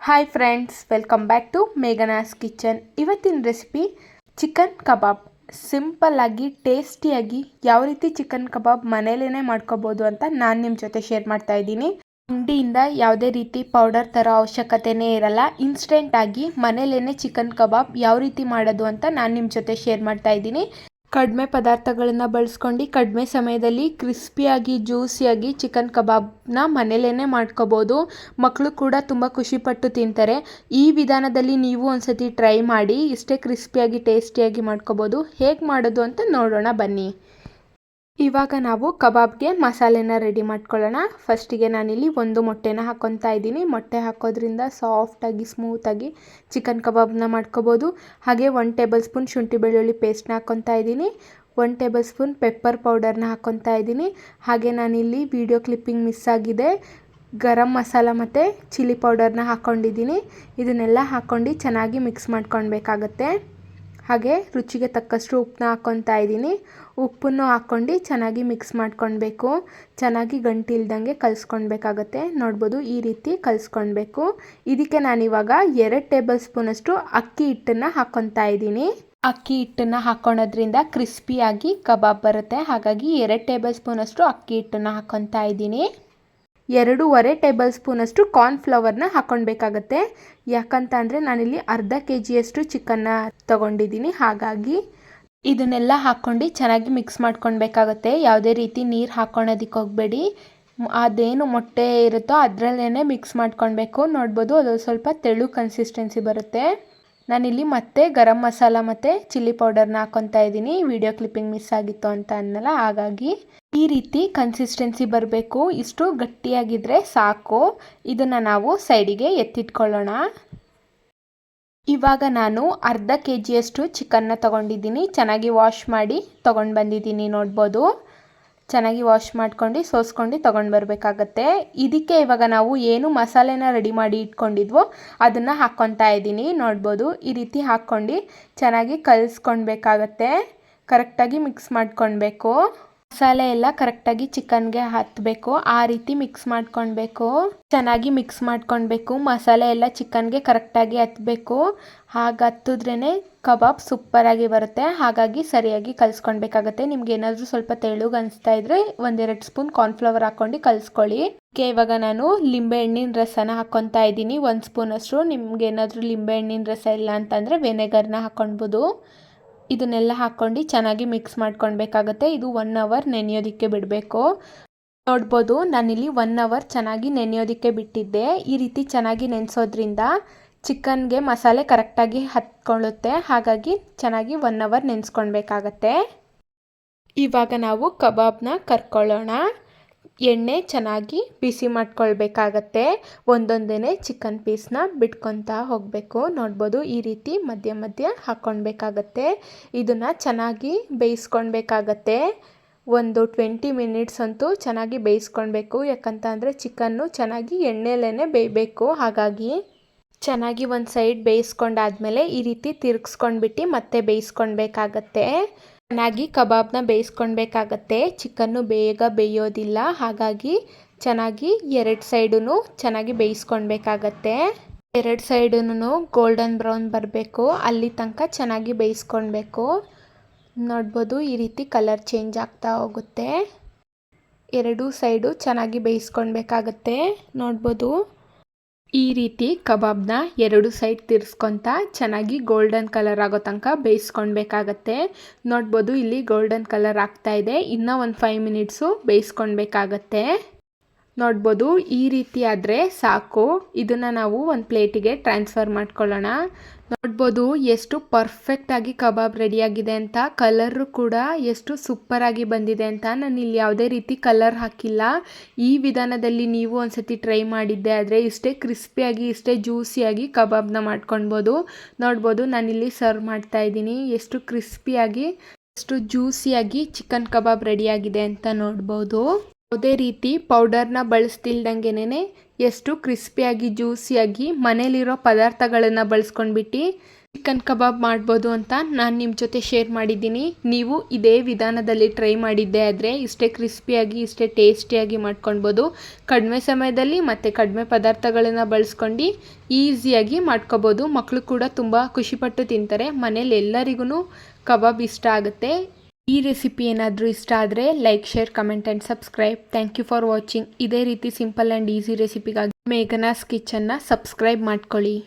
Hi friends, welcome back to Meghana's kitchen. ಇವತ್ತಿನ recipe chicken kebab. ಸಿಂಪಲ್ಲಾಗಿ ಟೇಸ್ಟಿಯಾಗಿ ಯಾವ ರೀತಿ ಚಿಕನ್ ಕಬಾಬ್ ಮನೇಲೇ ಮಾಡ್ಕೋಬೋದು ಅಂತ ನಾನು ನಿಮ್ಮ ಜೊತೆ ಶೇರ್ ಮಾಡ್ತಾ ಇದ್ದೀನಿ. ಅಂಗಡಿಯಿಂದ ಯಾವುದೇ ರೀತಿ ಪೌಡರ್ ತರೋ ಅವಶ್ಯಕತೆನೇ ಇರಲ್ಲ. ಇನ್ಸ್ಟೆಂಟಾಗಿ ಮನೇಲೇ ಚಿಕನ್ ಕಬಾಬ್ ಯಾವ ರೀತಿ ಮಾಡೋದು ಅಂತ ನಾನು ನಿಮ್ಮ ಜೊತೆ ಶೇರ್ ಮಾಡ್ತಾ ಇದ್ದೀನಿ. ಕಡಿಮೆ ಪದಾರ್ಥಗಳನ್ನು ಬಳಸ್ಕೊಂಡು ಕಡಿಮೆ ಸಮಯದಲ್ಲಿ ಕ್ರಿಸ್ಪಿಯಾಗಿ ಜ್ಯೂಸಿಯಾಗಿ ಚಿಕನ್ ಕಬಾಬ್ನ ಮನೇಲೇ ಮಾಡ್ಕೋಬೋದು. ಮಕ್ಕಳು ಕೂಡ ತುಂಬ ಖುಷಿಪಟ್ಟು ತಿಂತಾರೆ. ಈ ವಿಧಾನದಲ್ಲಿ ನೀವು ಒಂದ್ಸತಿ ಟ್ರೈ ಮಾಡಿ, ಇಷ್ಟೇ ಕ್ರಿಸ್ಪಿಯಾಗಿ ಟೇಸ್ಟಿಯಾಗಿ ಮಾಡ್ಕೋಬೋದು. ಹೇಗೆ ಮಾಡೋದು ಅಂತ ನೋಡೋಣ ಬನ್ನಿ. ಇವಾಗ ನಾವು ಕಬಾಬ್ಗೆ ಮಸಾಲೆನ ರೆಡಿ ಮಾಡ್ಕೊಳ್ಳೋಣ. ಫಸ್ಟಿಗೆ ನಾನಿಲ್ಲಿ ಒಂದು ಮೊಟ್ಟೆನ ಹಾಕ್ಕೊತಾ ಇದ್ದೀನಿ. ಮೊಟ್ಟೆ ಹಾಕೋದ್ರಿಂದ ಸಾಫ್ಟಾಗಿ ಸ್ಮೂತಾಗಿ ಚಿಕನ್ ಕಬಾಬ್ನ ಮಾಡ್ಕೋಬೋದು. ಹಾಗೆ 1 ಟೇಬಲ್ ಸ್ಪೂನ್ ಶುಂಠಿ ಬೆಳ್ಳುಳ್ಳಿ ಪೇಸ್ಟ್ನ ಹಾಕ್ಕೊತಾ ಇದ್ದೀನಿ. 1 ಟೇಬಲ್ ಸ್ಪೂನ್ ಪೆಪ್ಪರ್ ಪೌಡರ್ನ ಹಾಕ್ಕೊತಾ ಇದ್ದೀನಿ. ಹಾಗೆ ನಾನಿಲ್ಲಿ ವಿಡಿಯೋ ಕ್ಲಿಪ್ಪಿಂಗ್ ಮಿಸ್ ಆಗಿದೆ, ಗರಂ ಮಸಾಲ ಮತ್ತು ಚಿಲ್ಲಿ ಪೌಡರ್ನ ಹಾಕ್ಕೊಂಡಿದ್ದೀನಿ. ಇದನ್ನೆಲ್ಲ ಹಾಕ್ಕೊಂಡು ಚೆನ್ನಾಗಿ ಮಿಕ್ಸ್ ಮಾಡ್ಕೊಳ್ಬೇಕಾಗತ್ತೆ. ಹಾಗೆ ರುಚಿಗೆ ತಕ್ಕಷ್ಟು ಉಪ್ಪನ್ನ ಹಾಕ್ಕೊತಾ ಇದ್ದೀನಿ. ಉಪ್ಪನ್ನು ಹಾಕ್ಕೊಂಡು ಚೆನ್ನಾಗಿ ಮಿಕ್ಸ್ ಮಾಡ್ಕೊಳ್ಬೇಕು. ಚೆನ್ನಾಗಿ ಗಂಟು ಇಲ್ದಂಗೆ ಕಲಿಸ್ಕೊಳ್ಬೇಕಾಗತ್ತೆ. ನೋಡ್ಬೋದು, ಈ ರೀತಿ ಕಲಿಸ್ಕೊಳ್ಬೇಕು. ಇದಕ್ಕೆ ನಾನಿವಾಗ 2 ಟೇಬಲ್ ಸ್ಪೂನಷ್ಟು ಅಕ್ಕಿ ಹಿಟ್ಟನ್ನು ಹಾಕ್ಕೊತಾ ಇದ್ದೀನಿ. ಅಕ್ಕಿ ಹಿಟ್ಟನ್ನು ಹಾಕ್ಕೊಳೋದ್ರಿಂದ ಕ್ರಿಸ್ಪಿಯಾಗಿ ಕಬಾಬ್ ಬರುತ್ತೆ. ಹಾಗಾಗಿ 2 ಟೇಬಲ್ ಸ್ಪೂನಷ್ಟು ಅಕ್ಕಿ ಹಿಟ್ಟನ್ನು ಹಾಕ್ಕೊತಾ ಇದ್ದೀನಿ. 2.5 ಟೇಬಲ್ ಸ್ಪೂನಷ್ಟು ಕಾರ್ನ್ಫ್ಲವರ್ನ ಹಾಕ್ಕೊಳ್ಬೇಕಾಗತ್ತೆ. ಯಾಕಂತ ಅಂದರೆ ನಾನಿಲ್ಲಿ ಅರ್ಧ KGಯಷ್ಟು ಚಿಕನ್ನ ತೊಗೊಂಡಿದ್ದೀನಿ. ಹಾಗಾಗಿ ಇದನ್ನೆಲ್ಲ ಹಾಕ್ಕೊಂಡು ಚೆನ್ನಾಗಿ ಮಿಕ್ಸ್ ಮಾಡ್ಕೊಳ್ಬೇಕಾಗತ್ತೆ. ಯಾವುದೇ ರೀತಿ ನೀರು ಹಾಕ್ಕೊಳೋದಕ್ಕೆ ಹೋಗಬೇಡಿ. ಅದೇನು ಮೊಟ್ಟೆ ಇರುತ್ತೋ ಅದರಲ್ಲೇ ಮಿಕ್ಸ್ ಮಾಡ್ಕೊಳ್ಬೇಕು. ನೋಡ್ಬೋದು, ಅದು ಸ್ವಲ್ಪ ತೆಳು ಕನ್ಸಿಸ್ಟೆನ್ಸಿ ಬರುತ್ತೆ. ನಾನಿಲ್ಲಿ ಮತ್ತೆ ಗರಂ ಮಸಾಲ ಮತ್ತು ಚಿಲ್ಲಿ ಪೌಡರ್ನ ಹಾಕ್ಕೊತಾ ಇದ್ದೀನಿ. ವಿಡಿಯೋ ಕ್ಲಿಪ್ಪಿಂಗ್ ಮಿಸ್ ಆಗಿತ್ತು ಅಂತ ಅನ್ನಲ್ಲ, ಹಾಗಾಗಿ ಈ ರೀತಿ ಕನ್ಸಿಸ್ಟೆನ್ಸಿ ಬರಬೇಕು. ಇಷ್ಟು ಗಟ್ಟಿಯಾಗಿದ್ದರೆ ಸಾಕು. ಇದನ್ನು ನಾವು ಸೈಡಿಗೆ ಎತ್ತಿಟ್ಕೊಳ್ಳೋಣ. ಇವಾಗ ನಾನು ಅರ್ಧ KGಯಷ್ಟು ಚಿಕನ್ನ ತೊಗೊಂಡಿದ್ದೀನಿ. ಚೆನ್ನಾಗಿ ವಾಶ್ ಮಾಡಿ ತೊಗೊಂಡು ಬಂದಿದ್ದೀನಿ. ನೋಡ್ಬೋದು, ಚೆನ್ನಾಗಿ ವಾಶ್ ಮಾಡ್ಕೊಂಡು ಸೋಸ್ಕೊಂಡು ತೊಗೊಂಡು ಬರಬೇಕಾಗತ್ತೆ. ಇದಕ್ಕೆ ಇವಾಗ ನಾವು ಏನು ಮಸಾಲೆನ ರೆಡಿ ಮಾಡಿ ಇಟ್ಕೊಂಡಿದ್ವೋ ಅದನ್ನು ಹಾಕ್ಕೊತಾ ಇದ್ದೀನಿ. ನೋಡ್ಬೋದು, ಈ ರೀತಿ ಹಾಕ್ಕೊಂಡು ಚೆನ್ನಾಗಿ ಕಲಿಸ್ಕೊಳ್ಬೇಕಾಗತ್ತೆ. ಕರೆಕ್ಟಾಗಿ ಮಿಕ್ಸ್ ಮಾಡ್ಕೊಳ್ಬೇಕು. ಮಸಾಲೆ ಎಲ್ಲ ಕರೆಕ್ಟಾಗಿ ಚಿಕನ್ಗೆ ಹತ್ತಬೇಕು. ಆ ರೀತಿ ಮಿಕ್ಸ್ ಮಾಡ್ಕೊಳ್ಬೇಕು. ಚೆನ್ನಾಗಿ ಮಿಕ್ಸ್ ಮಾಡ್ಕೊಳ್ಬೇಕು. ಮಸಾಲೆ ಎಲ್ಲ ಚಿಕನ್ಗೆ ಕರೆಕ್ಟಾಗಿ ಹತ್ತಬೇಕು. ಹಾಗೆ ಹತ್ತಿದ್ರೇ ಕಬಾಬ್ ಸೂಪರಾಗಿ ಬರುತ್ತೆ. ಹಾಗಾಗಿ ಸರಿಯಾಗಿ ಕಲಿಸ್ಕೊಳ್ಬೇಕಾಗತ್ತೆ. ನಿಮ್ಗೆ ಏನಾದರೂ ಸ್ವಲ್ಪ ತೆಳುಗೆ ಅನಿಸ್ತಾ ಇದ್ದರೆ 1-2 ಸ್ಪೂನ್ ಕಾರ್ನ್ಫ್ಲವರ್ ಹಾಕ್ಕೊಂಡು ಕಲಿಸ್ಕೊಳ್ಳಿ. ಇವಾಗ ನಾನು ಲಿಂಬೆ ಹಣ್ಣಿನ ರಸನ ಹಾಕ್ಕೊತಾ ಇದ್ದೀನಿ. 1 ಸ್ಪೂನಷ್ಟು. ನಿಮ್ಗೆ ಏನಾದರೂ ಲಿಂಬೆ ಹಣ್ಣಿನ ರಸ ಇಲ್ಲ ಅಂತಂದರೆ ವೆನೆಗರ್ನ ಹಾಕ್ಕೊಳ್ಬೋದು. ಇದನ್ನೆಲ್ಲ ಹಾಕ್ಕೊಂಡು ಚೆನ್ನಾಗಿ ಮಿಕ್ಸ್ ಮಾಡ್ಕೊಳ್ಬೇಕಾಗತ್ತೆ. ಇದು 1 ಅವರ್ ನೆನೆಯೋದಕ್ಕೆ ಬಿಡಬೇಕು. ನೋಡ್ಬೋದು, ನಾನಿಲ್ಲಿ 1 ಅವರ್ ಚೆನ್ನಾಗಿ ನೆನೆಯೋದಕ್ಕೆ ಬಿಟ್ಟಿದ್ದೆ. ಈ ರೀತಿ ಚೆನ್ನಾಗಿ ನೆನೆಸೋದ್ರಿಂದ ಚಿಕನ್ಗೆ ಮಸಾಲೆ ಕರೆಕ್ಟಾಗಿ ಹತ್ಕೊಳ್ಳುತ್ತೆ. ಹಾಗಾಗಿ ಚೆನ್ನಾಗಿ 1 ಅವರ್ ನೆನೆಸ್ಕೊಳ್ಬೇಕಾಗತ್ತೆ. ಇವಾಗ ನಾವು ಕಬಾಬ್ನ ಕರ್ಕೊಳ್ಳೋಣ. ಎಣ್ಣೆ ಚೆನ್ನಾಗಿ ಬಿಸಿ ಮಾಡ್ಕೊಳ್ಬೇಕಾಗತ್ತೆ. ಒಂದೊಂದೇ ಚಿಕನ್ ಪೀಸ್ನ ಬಿಟ್ಕೊತಾ ಹೋಗಬೇಕು. ನೋಡ್ಬೋದು, ಈ ರೀತಿ ಮಧ್ಯ ಮಧ್ಯ ಹಾಕ್ಕೊಳ್ಬೇಕಾಗತ್ತೆ. ಇದನ್ನು ಚೆನ್ನಾಗಿ ಬೇಯಿಸ್ಕೊಳ್ಬೇಕಾಗತ್ತೆ. ಒಂದು 20 ಮಿನಿಟ್ಸ್ ಅಂತೂ ಚೆನ್ನಾಗಿ ಬೇಯಿಸ್ಕೊಳ್ಬೇಕು. ಯಾಕಂತ ಅಂದರೆ ಚಿಕನ್ನು ಚೆನ್ನಾಗಿ ಎಣ್ಣೆಲೇ ಬೇಯಬೇಕು. ಹಾಗಾಗಿ ಚೆನ್ನಾಗಿ ಒಂದು ಸೈಡ್ ಬೇಯಿಸ್ಕೊಂಡಾದ್ಮೇಲೆ ಈ ರೀತಿ ತಿರುಗಿಸ್ಕೊಂಡ್ಬಿಟ್ಟು ಮತ್ತೆ ಬೇಯಿಸ್ಕೊಳ್ಬೇಕಾಗತ್ತೆ. ಚೆನ್ನಾಗಿ ಕಬಾಬ್ನ ಬೇಯಿಸ್ಕೊಳ್ಬೇಕಾಗತ್ತೆ. ಚಿಕನ್ನು ಬೇಗ ಬೇಯೋದಿಲ್ಲ. ಹಾಗಾಗಿ ಚೆನ್ನಾಗಿ 2 ಸೈಡೂ ಚೆನ್ನಾಗಿ ಬೇಯಿಸ್ಕೊಳ್ಬೇಕಾಗತ್ತೆ. 2 ಸೈಡೂ ಗೋಲ್ಡನ್ ಬ್ರೌನ್ ಬರಬೇಕು. ಅಲ್ಲಿ ತನಕ ಚೆನ್ನಾಗಿ ಬೇಯಿಸ್ಕೊಳ್ಬೇಕು. ನೋಡ್ಬೋದು, ಈ ರೀತಿ ಕಲರ್ ಚೇಂಜ್ ಆಗ್ತಾ ಹೋಗುತ್ತೆ. 2 ಸೈಡು ಚೆನ್ನಾಗಿ ಬೇಯಿಸ್ಕೊಳ್ಬೇಕಾಗತ್ತೆ. ನೋಡ್ಬೋದು, ಈ ರೀತಿ ಕಬಾಬ್ನ 2 ಸೈಡ್ ತಿರ್ಸ್ಕೊತಾ ಚೆನ್ನಾಗಿ ಗೋಲ್ಡನ್ ಕಲರ್ ಆಗೋ ತನಕ ಬೇಯಿಸ್ಕೊಳ್ಬೇಕಾಗತ್ತೆ. ನೋಡ್ಬೋದು, ಇಲ್ಲಿ ಗೋಲ್ಡನ್ ಕಲರ್ ಆಗ್ತಾ ಇದೆ. ಇನ್ನೂ ಒಂದು 5 ಮಿನಿಟ್ಸು ಬೇಯಿಸ್ಕೊಳ್ಬೇಕಾಗತ್ತೆ. ನೋಡ್ಬೋದು, ಈ ರೀತಿ ಆದರೆ ಸಾಕು. ಇದನ್ನು ನಾವು ಒಂದು ಪ್ಲೇಟಿಗೆ ಟ್ರಾನ್ಸ್ಫರ್ ಮಾಡ್ಕೊಳ್ಳೋಣ. ನೋಡ್ಬೋದು ಎಷ್ಟು ಪರ್ಫೆಕ್ಟಾಗಿ ಕಬಾಬ್ ರೆಡಿಯಾಗಿದೆ ಅಂತ. ಕಲರು ಕೂಡ ಎಷ್ಟು ಸೂಪರಾಗಿ ಬಂದಿದೆ ಅಂತ. ನಾನು ಇಲ್ಲಿ ಯಾವುದೇ ರೀತಿ ಕಲರ್ ಹಾಕಿಲ್ಲ. ಈ ವಿಧಾನದಲ್ಲಿ ನೀವು ಒಂದ್ಸತಿ ಟ್ರೈ ಮಾಡಿದ್ದೆ ಆದರೆ ಇಷ್ಟೇ ಕ್ರಿಸ್ಪಿಯಾಗಿ ಇಷ್ಟೇ ಜ್ಯೂಸಿಯಾಗಿ ಕಬಾಬ್ನ ಮಾಡ್ಕೊಳ್ಬೋದು. ನೋಡ್ಬೋದು, ನಾನಿಲ್ಲಿ ಸರ್ವ್ ಮಾಡ್ತಾ ಇದ್ದೀನಿ. ಎಷ್ಟು ಕ್ರಿಸ್ಪಿಯಾಗಿ ಎಷ್ಟು ಜ್ಯೂಸಿಯಾಗಿ ಚಿಕನ್ ಕಬಾಬ್ ರೆಡಿಯಾಗಿದೆ ಅಂತ ನೋಡ್ಬೋದು. ಯಾವುದೇ ರೀತಿ ಪೌಡರ್ನ ಬಳಸ್ತಿಲ್ದಂಗೆನೇ ಎಷ್ಟು ಕ್ರಿಸ್ಪಿಯಾಗಿ ಜ್ಯೂಸಿಯಾಗಿ ಮನೇಲಿರೋ ಪದಾರ್ಥಗಳನ್ನು ಬಳಸ್ಕೊಂಡ್ಬಿಟ್ಟು ಚಿಕನ್ ಕಬಾಬ್ ಮಾಡ್ಬೋದು ಅಂತ ನಾನು ನಿಮ್ಮ ಜೊತೆ ಶೇರ್ ಮಾಡಿದ್ದೀನಿ. ನೀವು ಇದೇ ವಿಧಾನದಲ್ಲಿ ಟ್ರೈ ಮಾಡಿದ್ದೆ ಆದರೆ ಇಷ್ಟೇ ಕ್ರಿಸ್ಪಿಯಾಗಿ ಇಷ್ಟೇ ಟೇಸ್ಟಿಯಾಗಿ ಮಾಡ್ಕೊಳ್ಬೋದು. ಕಡಿಮೆ ಸಮಯದಲ್ಲಿ ಮತ್ತು ಕಡಿಮೆ ಪದಾರ್ಥಗಳನ್ನು ಬಳಸ್ಕೊಂಡು ಈಸಿಯಾಗಿ ಮಾಡ್ಕೋಬೋದು. ಮಕ್ಕಳು ಕೂಡ ತುಂಬ ಖುಷಿಪಟ್ಟು ತಿಂತಾರೆ. ಮನೇಲಿ ಎಲ್ಲರಿಗೂ ಕಬಾಬ್ ಇಷ್ಟ ಆಗುತ್ತೆ. ಈ ರೆಸಿಪಿ ಏನಾದರೂ ಇಷ್ಟ ಆದರೆ like, share, comment and subscribe. Thank you for watching. ಇದೇ ರೀತಿ ಸಿಂಪಲ್ ಆ್ಯಂಡ್ ಈಸಿ ರೆಸಿಪಿಗಾಗಿ ಮೇಘನಾಸ್ ಕಿಚನ್ನ ಸಬ್ಸ್ಕ್ರೈಬ್ ಮಾಡ್ಕೊಳ್ಳಿ.